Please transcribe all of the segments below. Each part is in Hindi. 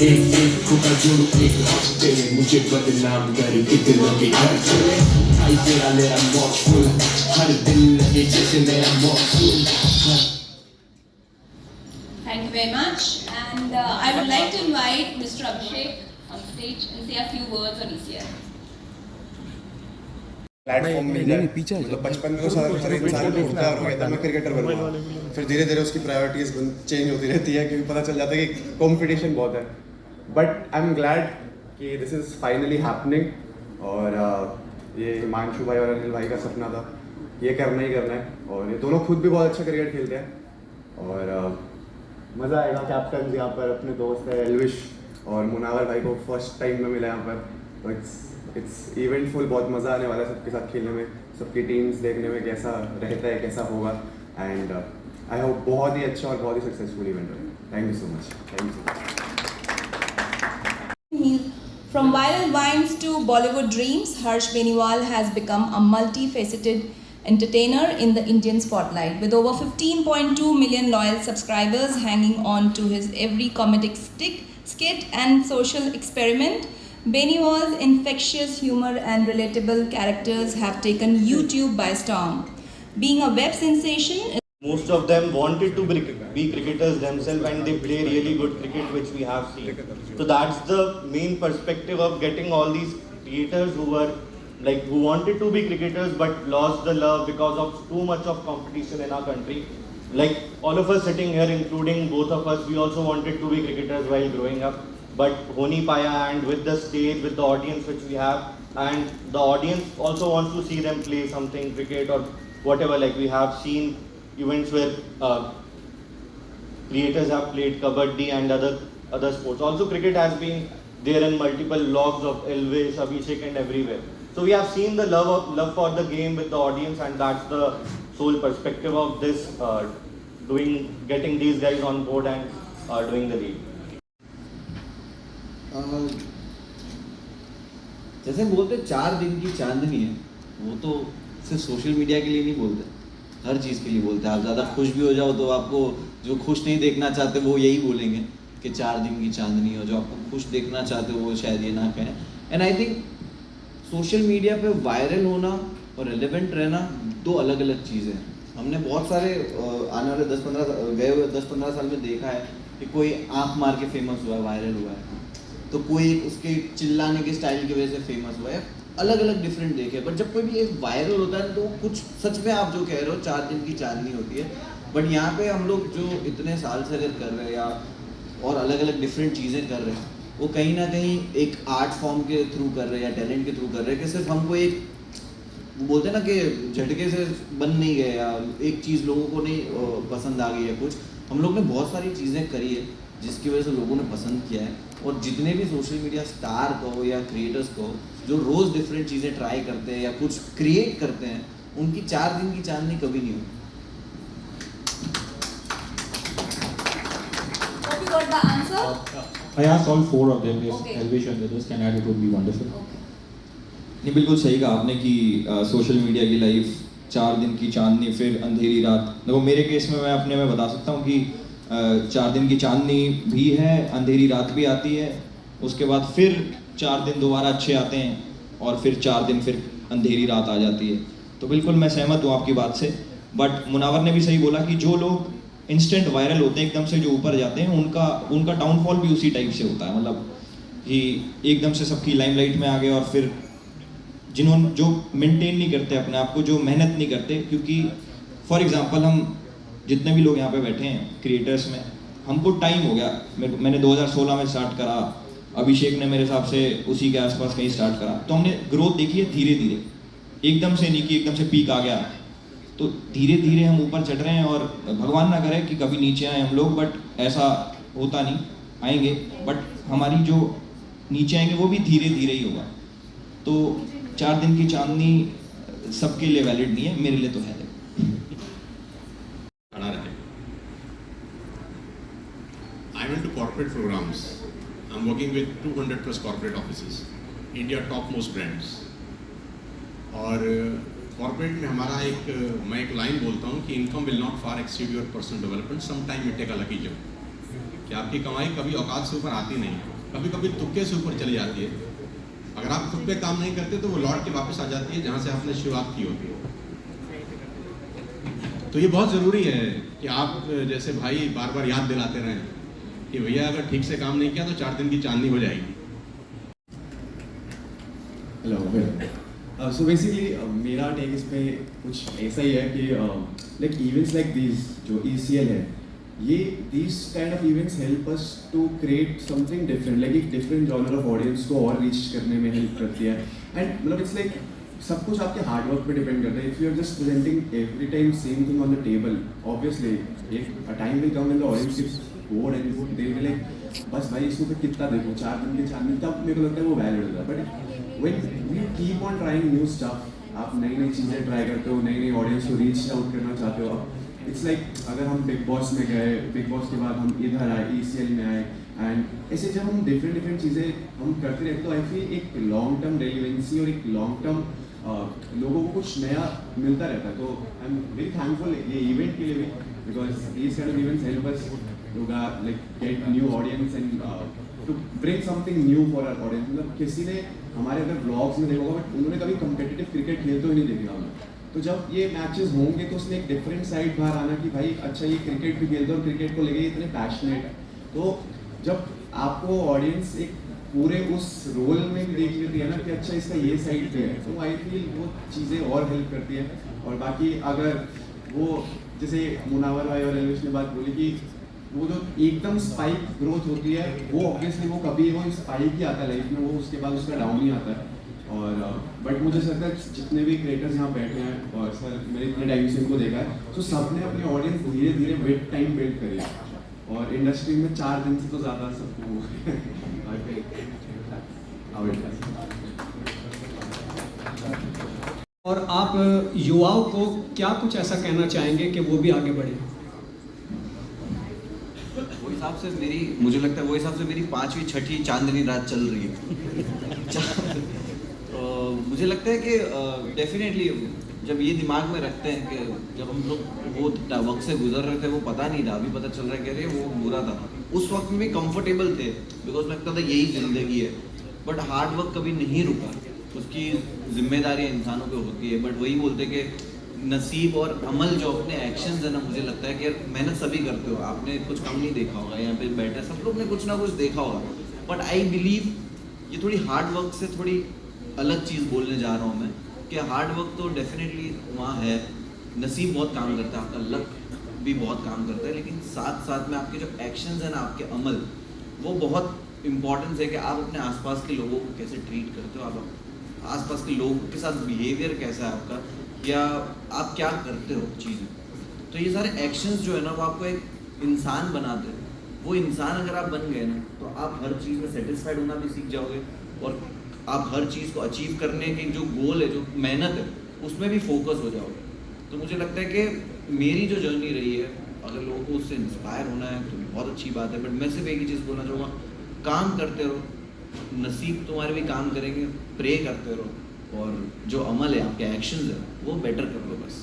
एक एक खुदा जुड़ एक हफ्ते में मुझे बदनाम कर कितनों के घर चले भाई तेरा मेरा मौसम हर दिल लगे जैसे मेरा मौसम. Thank you very much. And I would like to invite Mr. Abhishek on stage and say a few words on ECR. Platform मिल जाए. मतलब बचपन में तो सारा इंसान ढूंढता है और कहता है मैं क्रिकेटर बनूंगा. फिर धीरे धीरे उसकी प्रायोरिटीज चेंज होती रहती है क्योंकि पता चल जाता है कि कंपटीशन बहुत है. बट आई एम ग्लैड कि दिस इज़ फाइनली हैपनिंग. और ये हिमांशु भाई और अनिल भाई का सपना था, ये करना ही करना है. और ये दोनों खुद भी बहुत अच्छा क्रिकेट खेलते हैं. और मज़ा आएगा. कैप्टन यहाँ पर अपने दोस्त है एलविश और मुनावर भाई को फर्स्ट टाइम में मिला यहाँ पर. तो इट्स इवेंटफुल. बहुत मज़ा आने वाला है सबके साथ खेलने में, सबकी टीम्स देखने में कैसा रहता है, कैसा होगा. एंड आई होप बहुत ही अच्छा और बहुत ही सक्सेसफुल इवेंट हो. Thank you so much. Thank you so much. From viral vines to Bollywood dreams, Harsh Beniwal has become a multifaceted entertainer in the Indian spotlight. With over 15.2 million loyal subscribers hanging on to his every comedic skit and social experiment, Beniwal's infectious humor and relatable characters have taken YouTube by storm. Being a web sensation, most of them wanted to be cricketers themselves, and they play really good cricket, which we have seen. So that's the main perspective of getting all these creators who wanted to be cricketers but lost the love because of too much of competition in our country. Like all of us sitting here, including both of us, we also wanted to be cricketers while growing up, but honi paya. And with the stage, with the audience which we have, and the audience also wants to see them play something, cricket or whatever. Like we have seen events where creators have played kabaddi and other sports. Also cricket has been there in multiple vlogs of Elvish, Abhishek and everywhere. So we have seen the love for the game with the audience, and that's the sole perspective of this getting these guys on board and doing the league. जैसे बोलते 4 दिन की चांदनी है, वो तो सिर्फ सोशल मीडिया के लिए नहीं बोलते, हर चीज़ के लिए बोलते हैं. आप ज़्यादा खुश भी हो जाओ तो आपको जो खुश नहीं देखना चाहते वो यही बोलेंगे कि 4 दिन की चांदनी हो. जो आपको खुश देखना चाहते हो वो शायद ये ना कहें. And I think social media पे वायरल होना और रिलेवेंट रहना दो अलग अलग चीज़ें हैं. हमने बहुत सारे आने वाले 10-15 साल में देखा है कि कोई आँख मार के फेमस हुआ है, वायरल हुआ है, तो कोई उसके चिल्लाने के स्टाइल की वजह से फेमस हुआ है. अलग अलग डिफरेंट देखे. बट जब कोई भी एक वायरल होता है तो कुछ सच में आप जो कह रहे हो 4 दिन की चांदनी होती है. बट यहाँ पे हम लोग जो इतने साल से अगर कर रहे हैं या और अलग अलग डिफरेंट चीज़ें कर रहे हैं, वो कहीं ना कहीं एक आर्ट फॉर्म के थ्रू कर रहे हैं या टैलेंट के थ्रू कर रहे हैं कि सिर्फ हमको एक बोलते हैं ना कि झटके से बन नहीं गए या एक चीज़ लोगों को नहीं पसंद आ गई है. कुछ हम लोग ने बहुत सारी चीज़ें करी है जिसकी वजह से लोगों ने पसंद किया है. और जितने भी सोशल मीडिया स्टार कहो या क्रिएटर्स कहो जो रोज़ डिफरेंट चीज़ें ट्राई करते हैं या कुछ क्रिएट करते हैं, उनकी 4 दिन की चांदनी कभी नहीं होती. hope you got the answer. I asked all 4 of them. If Okay. Elvish and others can add, it would be wonderful. Okay. नहीं, बिल्कुल सही कहा आपने कि सोशल मीडिया की लाइफ 4 दिन की चांदनी फिर अंधेरी रात. देखो मेरे केस में मैं बता सकता हूँ कि 4 दिन की चांदनी भी है, अंधेरी रात भी आती है, उसके बाद फिर 4 दिन दोबारा अच्छे आते हैं और फिर 4 दिन फिर अंधेरी रात आ जाती है. तो बिल्कुल मैं सहमत हूँ आपकी बात से. बट मुनावर ने भी सही बोला कि जो लोग इंस्टेंट वायरल होते हैं, एकदम से जो ऊपर जाते हैं, उनका डाउनफॉल भी उसी टाइप से होता है. मतलब कि एकदम से सबकी लाइमलाइट में आ गए और फिर जिन्होंने जो मेंटेन नहीं करते अपने आप को, जो मेहनत नहीं करते. क्योंकि फॉर एग्जांपल हम जितने भी लोग यहाँ पे बैठे हैं क्रिएटर्स में, हमको टाइम हो गया. मैंने 2016 में स्टार्ट करा, अभिषेक ने मेरे हिसाब से उसी के आसपास कहीं स्टार्ट करा. तो हमने ग्रोथ देखी है धीरे धीरे, एकदम से नहीं कि एकदम से पीक आ गया. तो धीरे धीरे हम ऊपर चढ़ रहे हैं और भगवान ना करे कि कभी नीचे आए हम लोग, बट ऐसा होता नहीं, आएंगे. बट हमारी जो नीचे आएंगे वो भी धीरे धीरे ही होगा. तो 4 दिन की चांदनी सबके लिए वैलिड नहीं है, मेरे लिए तो है. I'm into corporate programs. I'm working with 200 plus corporate offices, India top most brands. और कॉर्पोरेट में हमारा मैं एक लाइन बोलता हूँ कि income will not far exceed your personal development, some time it take a lucky jump. कि आपकी कमाई कभी औकात से ऊपर आती नहीं है, कभी कभी तुक्के से ऊपर चली जाती है। अगर आप खुद पे काम नहीं करते तो वो लौट के वापस आ जाती है जहाँ से आपने शुरुआत की होती है। तो ये बहुत ज़रूरी है कि आप जैसे भाई बार बार याद दिलाते रहें कि भैया अगर ठीक से काम नहीं किया तो 4 दिन की चांदनी हो जाएगी। हेलो, सो बेसिकली मेरा टेक इस पे कुछ ऐसा ही है कि लाइक इवेंट्स लाइक दिस जो ECL है, ये this kind of events help us to create something different, like एक डिफरेंट जॉनर ऑफ ऑडियंस को और रीच करने में हेल्प करती है। एंड मतलब इट्स लाइक सब कुछ आपके हार्डवर्क पे डिपेंड करता है। If you are just presenting every time same thing on the table, obviously एक time will come when the audience is bored and they will like बस भाई इसको फिर कितना देखो, 4 दिन के चांदनी, तब मेरे को लगता है वो वैलिड होता है। But when you keep on trying new stuff, आप नई नई चीज़ें ट्राई करते हो, नई नई ऑडियंस को रीच आउट करना चाहते हो। इट्स लाइक अगर हम बिग बॉस में गए, बिग बॉस के बाद हम इधर आए, ECL में आए, एंड ऐसे जब हम डिफरेंट चीज़ें हम करते रहते तो आई फील एक लॉन्ग टर्म रेलिवेंसी और एक लॉन्ग टर्म लोगों को कुछ नया मिलता रहता है। तो आई एम वेरी थैंकफुल ये इवेंट के लिए भी, because these kind of events help us to like get new audience and to bring something new for our audience. मतलब किसी ने हमारे अगर ब्लॉग्स में देखा होगा बट उन्होंने कभी कम्पिटिटिव क्रिकेट खेलते हुए नहीं देखा हमें। तो जब ये मैचेस होंगे तो उसमें एक डिफरेंट साइड बाहर आना कि भाई अच्छा ये क्रिकेट भी खेलते और क्रिकेट को लेके इतने पैशनेट है। तो जब आपको ऑडियंस एक पूरे उस रोल में भी देख लेती है ना कि अच्छा इसका ये साइड पे है, तो आई फील वो चीज़ें और हेल्प करती है। और बाकी अगर वो जैसे मुनावर भाई और एलविश ने बात बोली कि वो जो एकदम स्पाइक ग्रोथ होती है वो ऑब्वियसली वो कभी वो स्पाइक ही आता है लाइफ में, वो उसके बाद उसका डाउन ही आता है। और बट मुझे लगता है जितने भी क्रिएटर्स यहाँ बैठे हैं और सर मैंने इतने टाइम से इनको देखा है, तो सबने अपनी ऑडियंस धीरे धीरे विद टाइम बिल्ड करी है। और इंडस्ट्री में 4 दिन से तो ज़्यादा सबको और आप युवाओं को क्या कुछ ऐसा कहना चाहेंगे कि वो भी आगे बढ़े? वो हिसाब से मुझे लगता है वो हिसाब से मेरी 5वीं 6ठी चांदनी रात चल रही है। तो मुझे लगता है कि डेफिनेटली जब ये दिमाग में रखते हैं कि जब हम लोग वो वक्त से गुजर रहे थे वो पता नहीं था, अभी पता चल रहा है कि अरे वो बुरा था। उस वक्त में भी कंफर्टेबल थे बिकॉज लगता था यही ज़िंदगी है। बट हार्ड वर्क कभी नहीं रुका, उसकी जिम्मेदारियाँ इंसानों पे होती है। बट वही बोलते कि नसीब और अमल जो अपने एक्शंस है ना, मुझे लगता है कि यार मेहनत सभी करते हो, आपने कुछ कम नहीं देखा होगा, यहाँ पे बैठे सब लोग ने कुछ ना कुछ देखा होगा। बट आई बिलीव ये थोड़ी हार्ड वर्क से थोड़ी अलग चीज़ बोलने जा रहा हूँ मैं कि हार्ड वर्क तो डेफिनेटली वहाँ है, नसीब बहुत काम करता है, आपका लक भी बहुत काम करता है, लेकिन साथ साथ में आपके जो एक्शंस हैं ना, आपके अमल, वो बहुत इम्पॉर्टेंस है कि आप अपने आसपास के लोगों को कैसे ट्रीट करते हो, आप आसपास के लोगों के साथ बिहेवियर कैसा है आपका, या आप क्या करते हो चीज़ें। तो ये सारे एक्शंस जो है ना वो आपको एक इंसान बनाते हैं। वो इंसान अगर आप बन गए ना तो आप हर चीज़ में सेटिस्फाइड होना भी सीख जाओगे और आप हर चीज़ को अचीव करने के जो गोल है, जो मेहनत है, उसमें भी फोकस हो जाओगे। तो मुझे लगता है कि मेरी जो जर्नी रही है, अगर लोगों को उससे इंस्पायर होना है तो बहुत अच्छी बात है। बट मैं सिर्फ एक ही चीज़ बोलना चाहूँगा, काम करते रहो, नसीब तुम्हारे भी काम करेंगे, प्रे करते रहो और जो अमल है, आपके एक्शंस है, वो बेटर कर लो बस।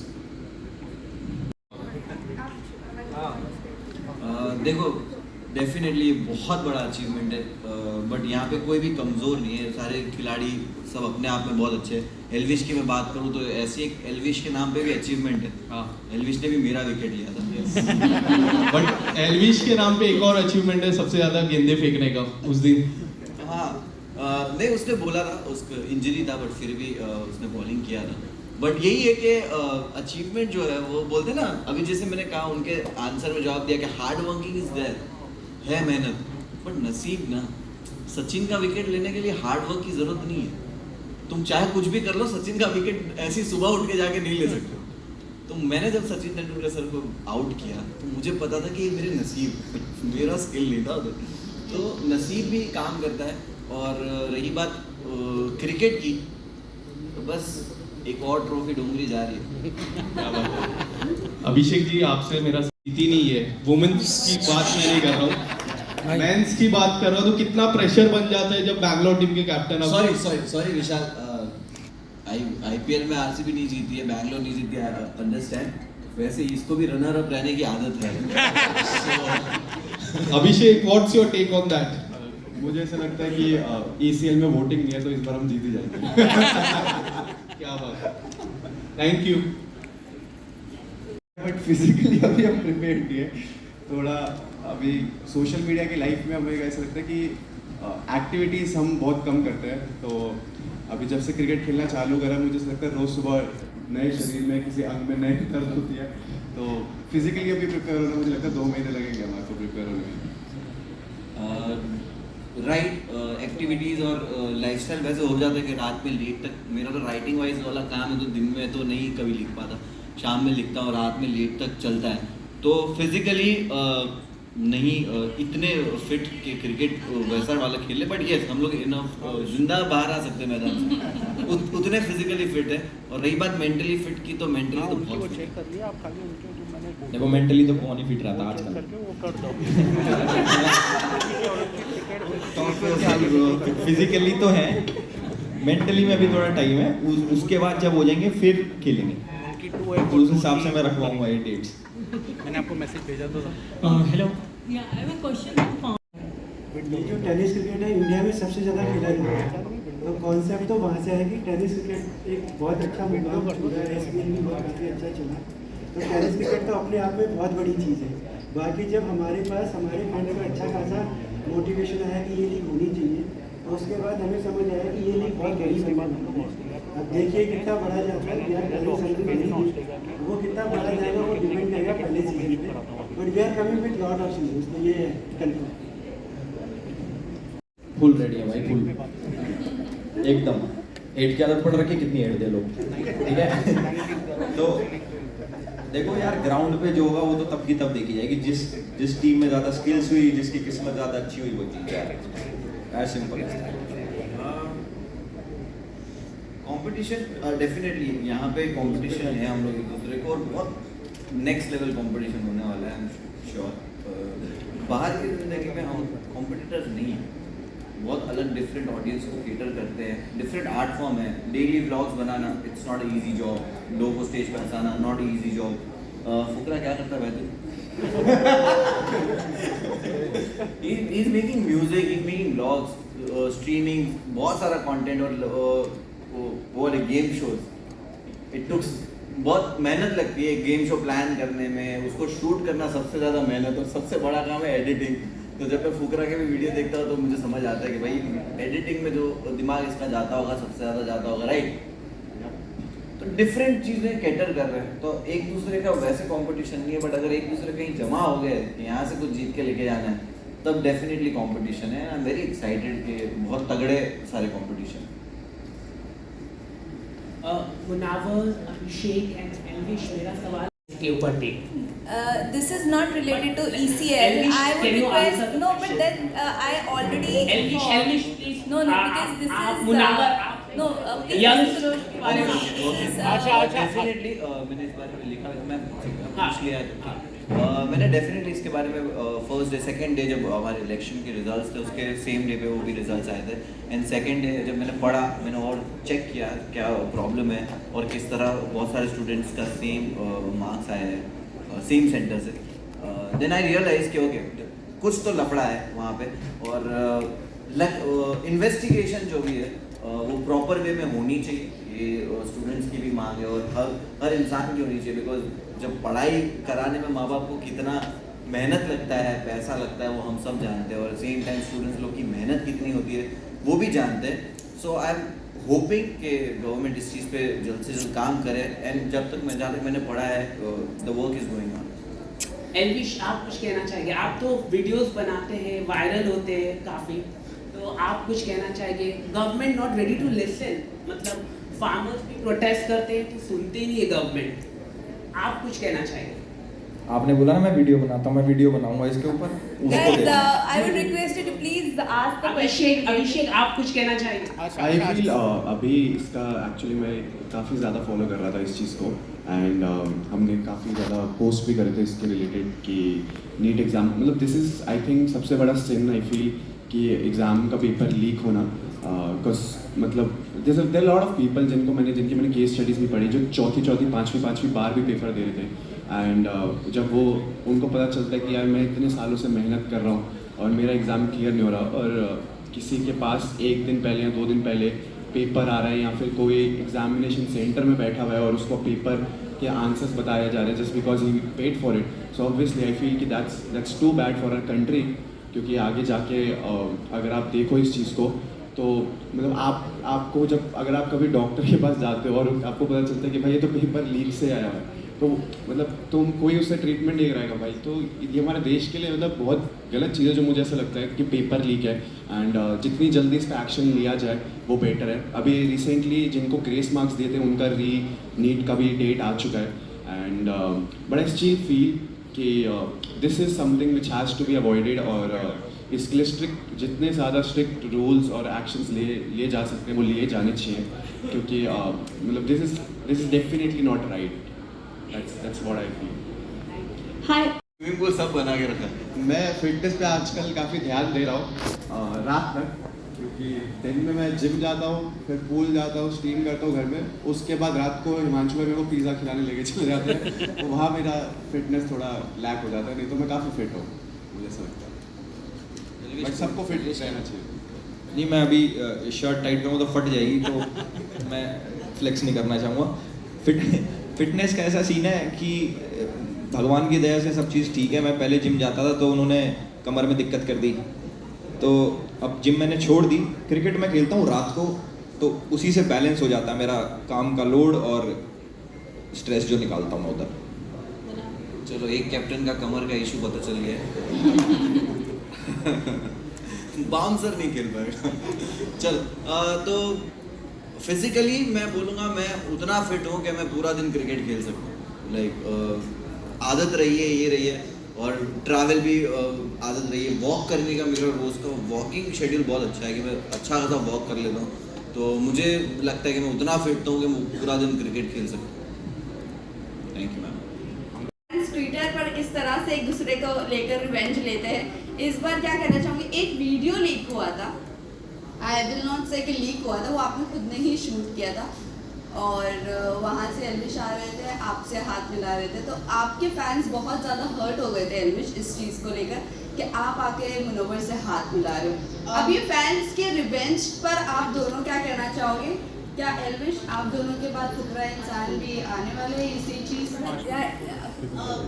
देखो डेफिनेटली बहुत बड़ा अचीवमेंट है, बट यहाँ पे कोई भी कमज़ोर नहीं है, सारे खिलाड़ी सब अपने आप में बहुत अच्छे हैं। एलविश की मैं बात करूँ तो ऐसी एक एलविश के नाम पे भी अचीवमेंट है। हाँ, एलविश ने भी मेरा विकेट लिया था। बट एलविश के नाम पे एक और अचीवमेंट है, सबसे ज़्यादा गेंदे फेंकने का उस दिन। हाँ, नहीं उसने बोला था, उसको इंजरी था बट फिर भी उसने बॉलिंग किया था। बट यही है कि अचीवमेंट जो है वो बोलते ना, अभी जैसे मैंने कहा उनके आंसर में जवाब दिया कि हार्ड वर्किंग इज देयर, है मेहनत, बट नसीब ना। सचिन का विकेट लेने के लिए हार्ड वर्क की ज़रूरत नहीं है, तुम चाहे कुछ भी कर लो, सचिन का विकेट ऐसी सुबह उठ के जाके नहीं ले सकते। तो मैंने जब सचिन तेंदुलकर सर को आउट किया तो मुझे पता था कि ये मेरे नसीब, मेरा स्किल नहीं था उधर। तो नसीब भी काम करता है। और रही बात क्रिकेट की, तो बस एक और ट्रॉफी डोंगरी जा रही है। क्या बात है। अभिषेक जी, आपसे मेरा स्थिति नहीं है, वुमेन्स की बात मैं नहीं कर रहा हूँ, मेंस की बात कर रहा हूँ। तो कितना प्रेशर बन जाता है जब बैंगलोर टीम के कैप्टन। सॉरी विशाल, IPL में RCB नहीं जीती है, बैंगलोर नहीं जीती है, अंडरस्टैंड। वैसे इसको भी रनर अप रहने की आदत है। Abhishek, what's your take on that? मुझे ऐसा लगता है कि ECL में वोटिंग नहीं है तो इस बार हम जीत ही जाएंगे. क्या बात है, थैंक यू. बट फिजिकली अभी हम प्रिपेयर्ड नहीं है. थोड़ा अभी सोशल मीडिया की लाइफ में हमें ऐसा लगता है कि एक्टिविटीज़ हम बहुत कम करते हैं. तो अभी जब से क्रिकेट खेलना चालू करा मुझे ऐसा लगता है रोज़ सुबह नए शरीर में किसी अंग में नई दर्द होती है. तो फिजिकली अभी प्रिपेयर होना मुझे लगता है 2 महीने लगेंगे हमारे को प्रिपेयर होने में. राइट एक्टिविटीज़ और लाइफस्टाइल वैसे हो जाता है कि रात में लेट तक, मेरा तो राइटिंग वाइज वाला काम है तो दिन में तो नहीं कभी लिख पाता, शाम में लिखता हूँ, रात में लेट तक चलता है. तो फिजिकली नहीं इतने फिट के क्रिकेट वैसा वाला खेले, बट येस हम लोग जिंदा बाहर आ सकते हैं मैदान से, उतने फिजिकली फिट है. और रही बात मेंटली फिट की, तो मेंटली तो बहुत fit है. देखो मेंटली तो कौन ही फिट रहता आजकल. फिजिकली तो है, मेंटली में भी थोड़ा टाइम है. उसके बाद जब हो जाएंगे फिर खेलेंगे, तो उस हिसाब से मैं रखवाऊंगा ये डेट्स. मैंने आपको मैसेज भेजा था. हेलो, ये जो टेनिस क्रिकेट है इंडिया में सबसे ज़्यादा खेला जाता है. तो कॉन्सेप्ट तो वहाँ से है कि टेनिस क्रिकेट एक बहुत अच्छा मुकाम छूटा है, SPL भी बहुत काफ़ी अच्छा चला. तो टेनिस क्रिकेट तो अपने आप में बहुत बड़ी चीज़ है. बाकी जब हमारे पास हमारे फैंस में अच्छा खासा मोटिवेशन आया कि ये लीग होनी चाहिए, तो उसके बाद हमें समझ आया कि ये लीग बहुत बड़ी लीग है. अब देखिए कितना बड़ा जाता है, यार पहले समझ नहीं वो कितना बड़ा जाएगा वो डिपेंड करेगा पहले सीजन पे. But we are coming with lot of seasons, तो ये है कंफर्म. फुल रेडी है भाई, फुल एकदम. हेड की आदत पड़ रखी, कितनी हेड दे लो, ठीक है. तो देखो यार, ग्राउंड पे जो होगा वो तो तब की तब देखी जाएगी. जिस टीम में ज़्यादा स्किल्स हुई, जिसकी किस्मत ज़्यादा अच्छी हुई, वो जीत जाएगा. As simple as that. Competition definitely यहाँ पे कंपटीशन है हम लोग एक दूसरे को, और बहुत नेक्स्ट लेवल कंपटीशन होने वाला है. आई एम श्योर बाहर की ज़िंदगी में हम कॉम्पिटिटर्स नहीं हैं. बहुत अलग डिफरेंट ऑडियंस को केटर करते हैं, डिफरेंट आर्ट फॉर्म है. Daily vlogs banana it's not easy job, लोगों को स्टेज पर हंसाना नॉट इजी जॉब. फुकरा क्या करता है भाई? he is making music, he is making vlogs, streaming, बहुत सारा कंटेंट, और वो गेम शोज. इट टुक्स बहुत मेहनत लगती है गेम शो प्लान करने में, उसको शूट करना सबसे ज़्यादा मेहनत, और सबसे बड़ा काम है एडिटिंग. तो जब मैं फुकरा के भी वीडियो देखता हूँ तो मुझे समझ आता है कि भाई एडिटिंग में जो दिमाग इसका जाता होगा सबसे ज़्यादा जाता होगा, राइट. तो डिफरेंट चीज़ें कैटर कर रहे हैं, तो एक दूसरे का वैसे कंपटीशन नहीं है. बट अगर एक दूसरे कहीं जमा हो गए, यहाँ से कुछ जीत के लेके जाना है, तब डेफिनेटली कंपटीशन है. आई एम वेरी एक्साइटेड कि बहुत तगड़े सारे competition. Munawar, Abhishek and Elvish, मेरा सवाल के ऊपर take. This is not related to ECL. Elvish, I would can you request answer no, the but question? then I already Elvish, please. no, because this is Munawar, no, please. Young Mr. के बारे में please, डेफिनेटली मैंने इस बारे में लिखा, मैं पूछ लिया. मैंने डेफिनेटली इसके बारे में फर्स्ट डे सेकंड डे जब हमारे इलेक्शन के रिजल्ट्स थे उसके सेम डे पे वो भी रिजल्ट्स आए थे. एंड सेकंड डे जब मैंने पढ़ा, मैंने और चेक किया क्या प्रॉब्लम है और किस तरह बहुत सारे स्टूडेंट्स का सेम मार्क्स आए हैं सेम सेंटर से. देन आई रियलाइज कि ओके कुछ तो लफड़ा है वहाँ पे. और इन्वेस्टिगेशन जो भी है वो प्रॉपर वे में होनी चाहिए. ये स्टूडेंट्स की भी मांग है और हर इंसान की होनी चाहिए. बिकॉज जब पढ़ाई कराने में माँ बाप को कितना मेहनत लगता है, पैसा लगता है, वो हम सब जानते हैं. और सेम टाइम स्टूडेंट्स लोग की मेहनत कितनी होती है वो भी जानते हैं. सो आई एम होपिंग कि गवर्नमेंट इस चीज़ पे जल्द से जल्द काम करे. एंड जब तक जहाँ तक मैंने पढ़ा है the work is going on. Elvish, आप कुछ कहना चाहेंगे? आप तो वीडियोस बनाते हैं, वायरल होते हैं काफ़ी, तो आप कुछ कहना चाहेंगे? Government not ready to listen, मतलब फार्मर्स भी प्रोटेस्ट करते हैं तो सुनते ही नहीं है गवर्नमेंट. आप कुछ कहना चाहेंगे? आपने बोला ना मैं वीडियो बनाता हूँ, मैं वीडियो बनाऊंगा इसके ऊपर. Guys, I would request you to please ask the question. अभिषेक, आप कुछ कहना चाहेंगे? आई फील अभी इसका एक्चुअली मैं काफ़ी ज़्यादा फॉलो कर रहा था इस चीज़ को. एंड हमने काफ़ी ज़्यादा पोस्ट भी करे थे इसके रिलेटेड कि नीट एग्ज़ाम, मतलब दिस इज़ आई थिंक सबसे बड़ा सिन आई फील कि एग्ज़ाम का पेपर लीक होना. बिकॉज मतलब जैसे देयर लॉट ऑफ पीपल जिनकी मैंने केस स्टडीज़ भी पढ़ी जो चौथी पाँचवीं बार भी पेपर दे रहे थे. एंड जब वो उनको पता चलता है कि यार मैं इतने सालों से मेहनत कर रहा हूँ और मेरा एग्ज़ाम क्लियर नहीं हो रहा, और किसी के पास 1 दिन पहले या 2 दिन पहले पेपर आ रहा है या फिर कोई एग्जामिनेशन सेंटर में बैठा हुआ है और उसको पेपर के आंसर्स बताया जा रहे हैं just because he paid for it. So obviously I feel कि that's too bad for our country, क्योंकि आगे जाके अगर आप देखो इस चीज़ को तो मतलब आपको जब अगर आप कभी डॉक्टर के पास जाते हो और आपको पता चलता है कि भाई ये तो पेपर लीक से आया है, तो मतलब तुम कोई उससे ट्रीटमेंट नहीं कराएगा भाई. तो ये हमारे देश के लिए मतलब बहुत गलत चीज़ है जो मुझे ऐसा लगता है कि पेपर लीक है. एंड जितनी जल्दी इस पर एक्शन लिया जाए वो बेटर है. अभी रिसेंटली जिनको ग्रेस मार्क्स दिए थे उनका नीट का भी डेट आ चुका है. And but I still feel कि this is something which has to be avoided, और इसके लिए जितने ज़्यादा स्ट्रिक्ट रूल्स और एक्शंस लिए जा सकते हैं वो लिए जाने चाहिए, क्योंकि मतलब this is definitely not right. That's what I feel. Hi. Swimming pool सब बना के रखा है. मैं फिटनेस पे आजकल काफ़ी ध्यान दे रहा हूँ रात तक, क्योंकि दिन में मैं जिम जाता हूँ, फिर पूल जाता हूँ, स्टीम करता हूँ घर में. उसके बाद रात को हिमांशु भाई मेरे को पिज़्ज़ा खिलाने लेके चले जाते हैं, तो वहाँ मेरा फिटनेस थोड़ा लैक हो जाता है. नहीं तो मैं काफ़ी फिट हूँ, मुझे ऐसा लगता है. बट सबको फिट रहना चाहिए. नहीं, मैं अभी शर्ट टाइट करूँ तो फट जाएगी, तो मैं फ्लेक्स नहीं करना चाहूँगा. फिटनेस का ऐसा सीन है कि भगवान की दया से सब चीज़ ठीक है. मैं पहले जिम जाता था तो उन्होंने कमर में दिक्कत कर दी, तो अब जिम मैंने छोड़ दी. क्रिकेट मैं खेलता हूँ रात को, तो उसी से बैलेंस हो जाता है मेरा काम का लोड और स्ट्रेस जो निकालता हूँ मैं उधर. चलो, एक कैप्टन का कमर का इशू पता चल गया. बाउंसर नहीं खेल पाएगा. चल, तो फिजिकली मैं बोलूँगा मैं उतना फिट हूँ कि मैं पूरा दिन क्रिकेट खेल सकूँ. लाइक आदत रही है, ये रही है, और ट्रैवल भी आदत रही है. वॉक करने का मेरा रोज़ का वॉकिंग शेड्यूल बहुत अच्छा है कि मैं अच्छा खासा वॉक कर लेता हूँ. तो मुझे लगता है कि मैं उतना फिट हूँ कि मैं पूरा दिन क्रिकेट खेल सकूँ. Thank you ma'am. ट्विटर पर इस तरह से एक दूसरे को लेकर रिवेंज लेते हैं. इस बार क्या कहना चाहूँगी, एक वीडियो लीक हुआ था. आई विल नॉट से कि लीक हुआ था, वो आपने खुद ने ही शूट किया था, और वहाँ से एल्विश आ रहे थे, आपसे हाथ मिला रहे थे. तो आपके फैंस बहुत ज़्यादा हर्ट हो गए थे एल्विश इस चीज़ को लेकर कि आप आके मुनव्वर से हाथ मिला रहे हो. अब ये फैंस के रिवेंज पर आप दोनों क्या कहना चाहोगे? क्या एल्विश आप दोनों के बाद फुकरा इंसान भी आने वाले हैं इसी चीज़ में?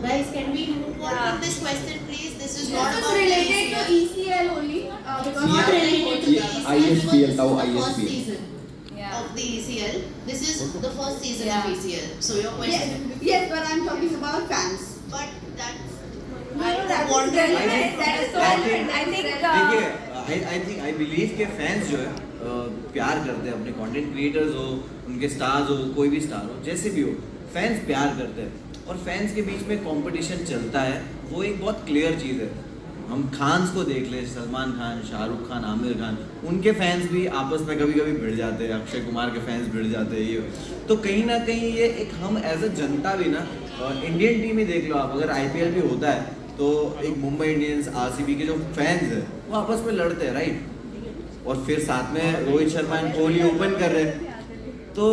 Guys, can we move on with this question, please? This is not This is about related to ECL only. Because not related to the ECL. ISPL, This was the ISPL. first season of the ECL. This is the first season of ECL. So your question. Yes, but I'm talking about fans. But that's. No, that is relevant. That is so relevant. I think. देखिए, आई बिलीव के फैंस जो है प्यार करते हैं अपने कंटेंट क्रिएटर्स हो, उनके स्टार्स हो, कोई भी स्टार हो, जैसे भी हो, फैंस प्यार करते हैं. और फैंस के बीच में कंपटीशन चलता है, वो एक बहुत क्लियर चीज़ है. हम खान्स को देख ले, सलमान खान, शाहरुख खान, आमिर खान, उनके फैंस भी आपस में कभी कभी भिड़ जाते हैं. अक्षय कुमार के फैंस भिड़ जाते हैं. ये तो कहीं ना कहीं ये एक हम एज अ जनता भी ना, इंडियन टीम ही देख लो आप, अगर IPL भी होता है तो एक मुंबई इंडियंस, RCB के जो फैंस हैं वो आपस में लड़ते हैं, राइट. और फिर साथ में रोहित शर्मा एंड कोहली ओपन कर रहे हैं. तो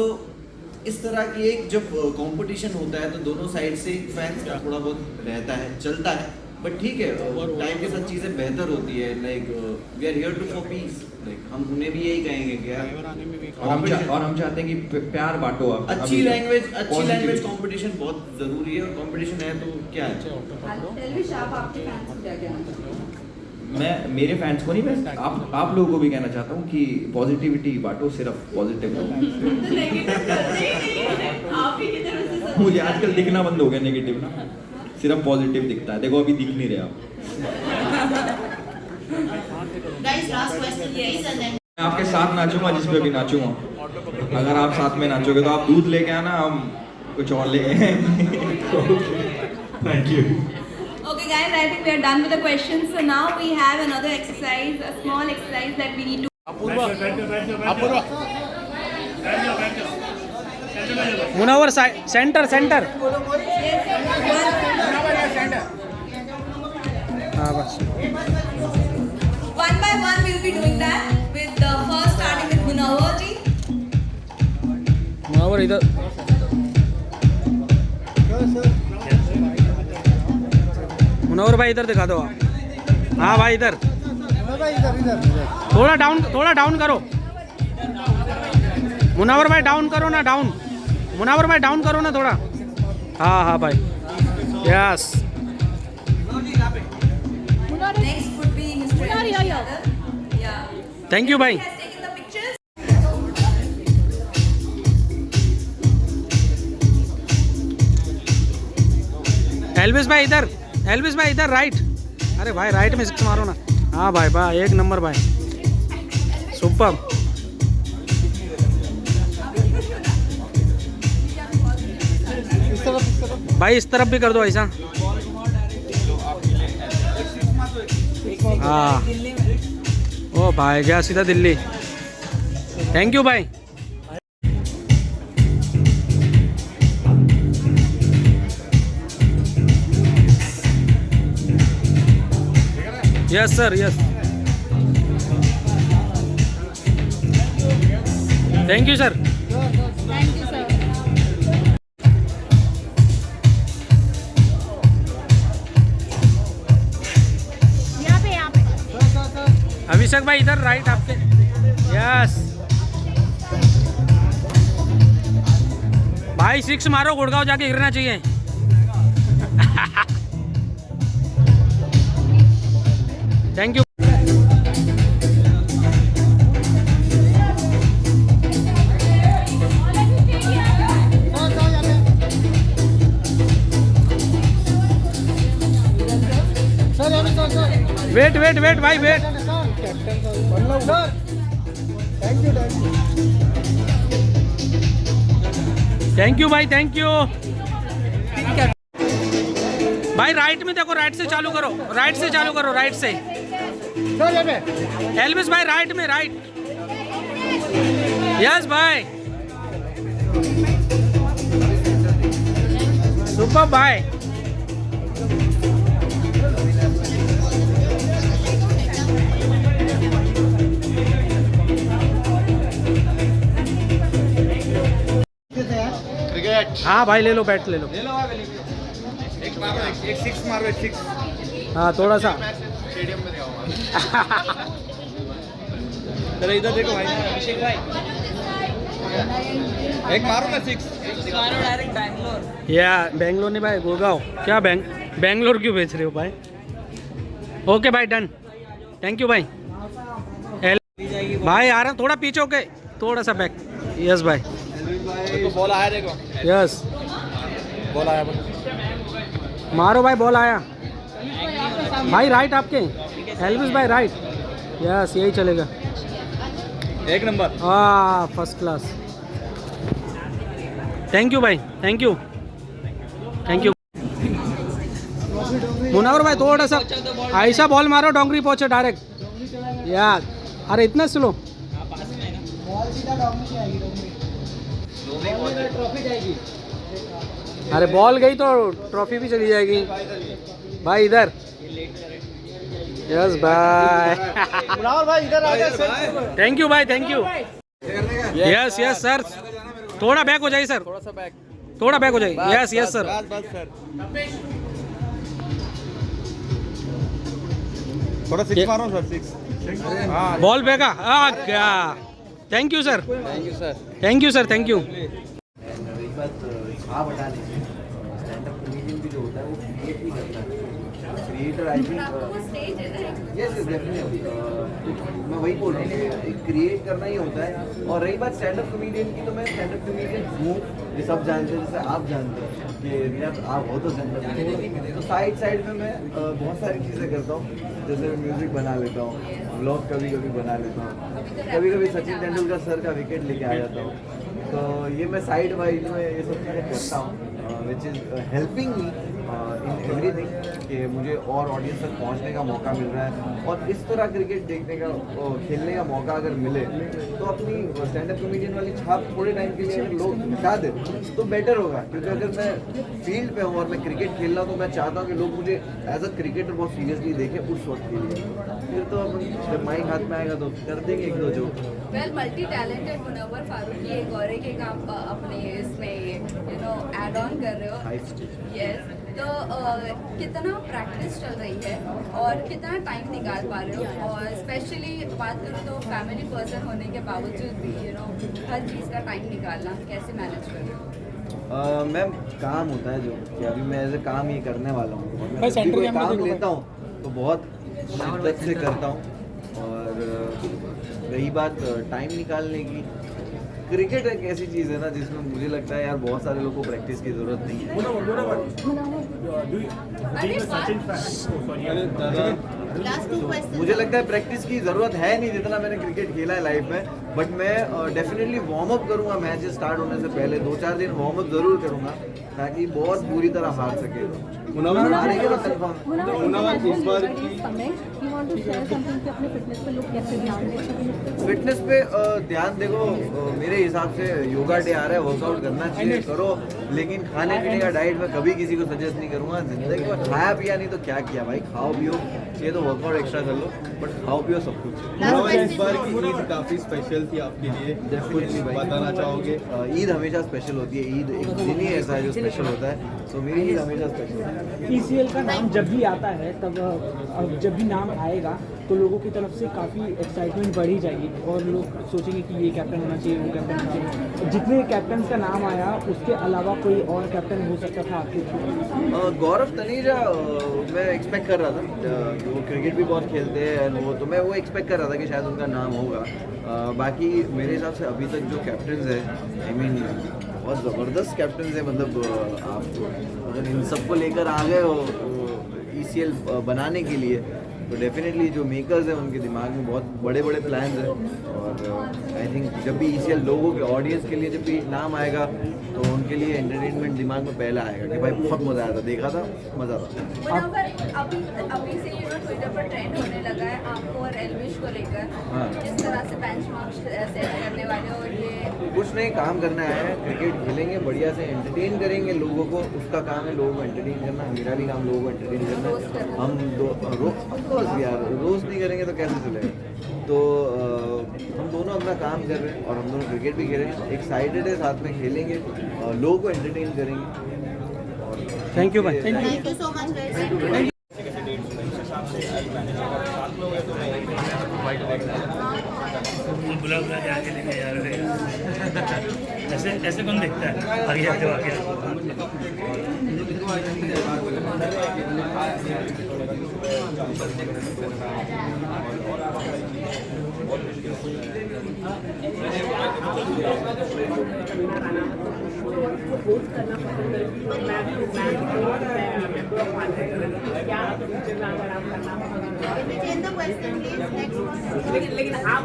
इस तरह की एक जब कंपटीशन होता है तो दोनों साइड से फैंस का थोड़ा बहुत रहता है, चलता है. बट ठीक है, टाइम के साथ चीज़ें बेहतर होती है. Like we are here to for peace. Like हम उन्हें भी यही कहेंगे कि यार, और हम चाहते हैं कि प्यार बांटो आप. अच्छी लैंग्वेज कंपटीशन बहुत ज़रूरी है. और कंपटीशन है तो क्या है. एल्विश, आप आपके फैंस को क्या कहना चाहते हैं? मैं मेरे फैंस को नहीं, मैं आप लोगों को भी कहना चाहता हूँ कि पॉजिटिविटी बांटो, सिर्फ पॉजिटिव. मुझे आजकल दिखना बंद हो गया नेगेटिव ना, सिर्फ पॉजिटिव दिखता है. देखो अभी दिख नहीं रहे आप. Guys, last question, please, and then. मैं आपके साथ नाचूंगा जिस पे भी नाचूंगा. अगर आप साथ में नाचोगे तो आप दूध लेके आना, हम कुछ और ले. Thank you. Okay, guys, I think we are done with the questions. So now we have another exercise, a small exercise that we need to. Munawar centre centre. हाँ बस. One by one, we'll be doing that. With the first starting with Munawar ji. Munawwar इधर. मुनव्वर भाई इधर दिखा दो आप। हाँ भाई इधर थोड़ा डाउन करो। मुनव्वर भाई डाउन करो ना, डाउन। मुनव्वर भाई डाउन करो ना थोड़ा। हाँ हाँ भाई, yes. Next would be Mr. Yeah. Thank you भाई। Has taken the pictures. Elvis भाई इधर, एल्विस भाई इधर राइट। अरे भाई राइट में 6 मारो ना। हाँ भाई भाई एक नंबर भाई, सुपर। भाई इस तरफ भी कर दो ऐसा। हाँ ओ भाई गया सीधा दिल्ली। थैंक यू भाई। Yes sir, yes. Thank you sir. Abhishek भाई इधर राइट आपके। यस भाई 6 मारो, गुड़गांव जाके गिरना चाहिए। Thank you. Wait wait wait भाई वेट। थैंक यू भाई, थैंक यू भाई। राइट में देखो, राइट से चालू करो, राइट से चालू करो, राइट से। एल्विस भाई राइट में, राइट। यस भाई, सुपर भाई। हाँ भाई ले लो, बैट ले लो। एक मारो, एक 6 मारो, एक 6। हाँ थोड़ा सा। चलो इधर देखो भाई, अभिषेक भाई एक मारो ना 6। डायरेक्ट बैंगलोर। या बेंगलोर नहीं भाई, गुड़गांव। क्या बेंगलोर क्यों बेच रहे हो भाई? ओके भाई डन, थैंक यू भाई। भाई आ रहा हूँ, थोड़ा पीछे होके, थोड़ा सा बैक। यस भाई, तो बॉल आया देखो। यस बॉल आया, मारो भाई, बॉल आया भाई। राइट आपके, एल्विस भाई राइट। यस यही चलेगा। एक नंबर। हाँ फर्स्ट क्लास। थैंक यू भाई, thank you, thank you. Munawar भाई थोड़ा सा ऐसा बॉल मारो, डोंगरी पहुंचे डायरेक्ट। यार अरे इतना स्लो। अरे बॉल गई तो ट्रॉफी भी चली जाएगी भाई। इधर यस भाई। भाई इधर आ जा। थैंक यू भाई, thank you. Yes yes sir, थोड़ा बैक हो जाइए सर, थोड़ा सा बैक, थोड़ा बैक हो जाइए। Yes yes sir. बस सर, थोड़ा 6 मारो सर, 6। हाँ बॉल फेंका। क्या, thank you sir, thank you sir, thank you sir, thank you. Stand up comedian भी जो होता है वो क्रिएट नहीं करता है। Creator I think yes definitely, मैं वही बोल रहा हूँ, क्रिएट करना ही होता है। और रही बात स्टैंड अप कॉमेडियन की, तो मैं स्टैंड अप कॉमेडियन हूँ, ये सब जानते हैं, जैसे आप जानते हैं कि रियाज आप हो तो स्टैंड अप कॉमेडियन। तो साइड में मैं बहुत सारी चीज़ें करता हूँ, जैसे मैं म्यूज़िक बना लेता हूँ, व्लॉग कभी कभी बना लेता हूँ, कभी कभी सचिन तेंदुलकर सर का विकेट लेके आ जाता हूँ। तो ये मैं साइड वाइज में ये सब चीज़ें करता हूँ, which is helping me in everything, कि मुझे और ऑडियंस तक पहुँचने का मौका मिल रहा है। और इस तरह क्रिकेट देखने का, खेलने का मौका अगर मिले, तो अपनी स्टैंड अप कॉमेडियन वाली छाप थोड़े टाइम के लिए अगर लोग हटा दें तो बेटर होगा। क्योंकि अगर मैं फील्ड पे हूँ और मैं क्रिकेट खेल रहा हूँ, तो मैं चाहता हूँ कि लोग मुझे एज अ क्रिकेटर बहुत सीरियसली देखें उस वक्त के लिए। फिर तो जब माइक हाथ में आएगा तो कर देंगे एक दो जो। Well multi talented Munawar Faruqui एक और एक आप अपने इसमें ऐड ऑन कर रहे हो। यस तो कितना प्रैक्टिस चल रही है और कितना टाइम निकाल पा रहे हो, और स्पेशली बात करूँ तो फैमिली पर्सन होने के बावजूद भी हर चीज़ का टाइम निकालना कैसे मैनेज कर रहे हो? मैम काम होता है जो कि अभी मैं ऐसे काम ही करने वाला हूँ, और मैं भाई, जब भी सेंटर कोई कैमरा काम देखो लेता हूँ तो बहुत शिद्दत से करता हूँ। और रही बात टाइम निकालने की, क्रिकेट एक ऐसी चीज़ है ना जिसमें मुझे लगता है यार बहुत सारे लोगों को प्रैक्टिस की ज़रूरत नहीं है। Last two questions. मुझे लगता है प्रैक्टिस की ज़रूरत है नहीं जितना मैंने क्रिकेट खेला है लाइफ में, बट मैं डेफिनेटली वार्म अप करूँगा मैच स्टार्ट होने से पहले 2-4 दिन वार्म अप ज़रूर करूँगा ताकि बहुत बुरी तरह हार सके। हारेंगे तो कंफर्म। इस बार फिटनेस पे ध्यान देखो, मेरे हिसाब से योगा डे आ रहा है, वर्कआउट करना चाहिए करो, लेकिन खाने पीने का डाइट मैं कभी किसी को सजेस्ट नहीं करूँगा। जिंदगी में खाया पिया नहीं तो क्या किया भाई, खाओ पियो चाहिए तो वर्कआउट एक्स्ट्रा कर लो, बट खाओ पियो सब कुछ। इस बार की ईद काफी स्पेशल थी आपके लिए, डेफिनेटली भाई बताना चाहोगे? ईद हमेशा स्पेशल होती है, ईद एक दिन ही ऐसा है जो स्पेशल होता है, तो मेरी ईद हमेशा स्पेशल है। ECL का नाम जब भी आता है तब जब भी नाम आएगा तो लोगों की तरफ से काफ़ी एक्साइटमेंट बढ़ी जाएगी और लोग सोचेंगे कि ये कैप्टन होना चाहिए, वो कैप्टन होना चाहिए। जितने कैप्टन का नाम आया उसके अलावा कोई और कैप्टन हो सकता था आपके? गौरव तनेजा मैं एक्सपेक्ट कर रहा था, वो क्रिकेट भी बहुत खेलते हैं वो, तो मैं वो एक्सपेक्ट कर रहा था कि शायद उनका नाम होगा। बाकी मेरे हिसाब से अभी तक जो कैप्टन है, आई मीन बहुत ज़बरदस्त कैप्टन है, मतलब आप अगर इन सबको लेकर आ गए हो ECL बनाने के लिए तो डेफिनेटली जो मेकर्स हैं उनके दिमाग में बहुत बड़े बड़े प्लान्स हैं, और आई थिंक जब भी ECL लोगों के ऑडियंस के लिए जब भी नाम आएगा तो उनके लिए एंटरटेनमेंट दिमाग में पहले आएगा कि भाई बहुत मज़ा आया था, देखा था, मज़ा था। अभी से ट्विटर पर ट्रेंड होने लगा है आपको और एल्विश को लेकर, जिस तरह से बेंचमार्क सेट करने वाले, और ये कुछ नहीं, काम करना है, क्रिकेट खेलेंगे, बढ़िया से एंटरटेन करेंगे लोगों को, उसका काम है लोगों को एंटरटेन करना, मेरा भी काम लोगों को एंटरटेन करना है। हम ऑफकोर्स यार रोज़ नहीं करेंगे तो कैसे चलेगा, तो हम दोनों अपना काम कर रहे हैं और हम दोनों क्रिकेट भी खेल रहे हैं, एक्साइटेड है, साथ में खेलेंगे, लोगों को एंटरटेन करेंगे। थैंक यू भाई, Thank you so much, guys. बुला बुला के आगे लेके जा रहे हैं, ऐसे ऐसे कौन देखता है, आगे आगे आगे। Change the question, please. Next one. लेकिन आप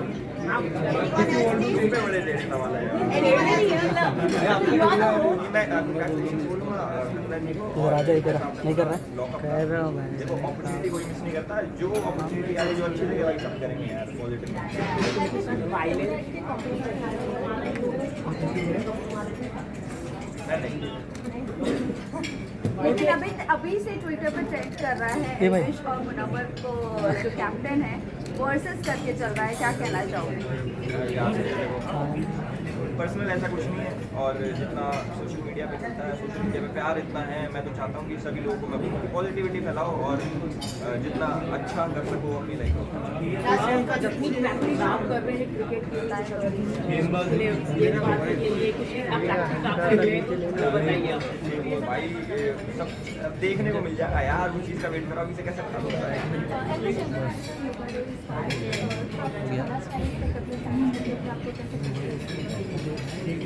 राजा इधर नहीं कर रहा है, कह रहा हूँ मैं। देखो अपॉर्चुनिटी कोई मिस नहीं करता, जो अपॉर्चुनिटी आ रही जो अच्छी लगे वही सब करेंगे यार, पॉजिटिव। लेकिन अभी से ट्विटर पर ट्रेंड कर रहा है एल्विश और मुनव्वर को जो कैप्टन है वर्सेस करके चल रहा है, क्या कहना चाहोगे? पर्सनल ऐसा कुछ नहीं है, और जितना सोशल मीडिया पे चलता है, सोशल मीडिया पे प्यार इतना है, मैं तो चाहता हूँ कि सभी लोगों को मैं बोलूँ पॉजिटिविटी फैलाओ और जितना अच्छा कर सको अपनी लाइफ में। भाई सब देखने को मिल जाएगा यार, उस चीज़ का वेट करो, इसे कैसे खत्म होता है।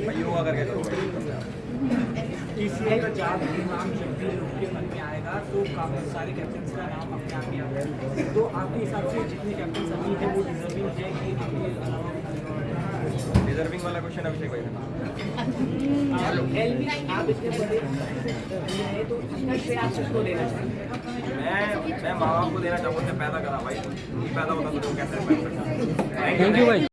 भाई योगा करके करो। ECL का जब नाम जब भी उनके मन में आएगा तो काफ़ी सारे कैप्टन का नाम अपने आप ही आ जाएगा, तो आपके हिसाब से जितने कैप्टन अभी हैं वो डिजर्विंग है कि डिजर्विंग वाला क्वेश्चन अभिषेक भाई था। आप इतने बड़े हैं तो आप किसको देना चाहेंगे? मैं माँ बाप को देना चाहूँगा, पैदा करा भाई, नहीं पैदा होता तो कैसे पैदा। थैंक यू भाई।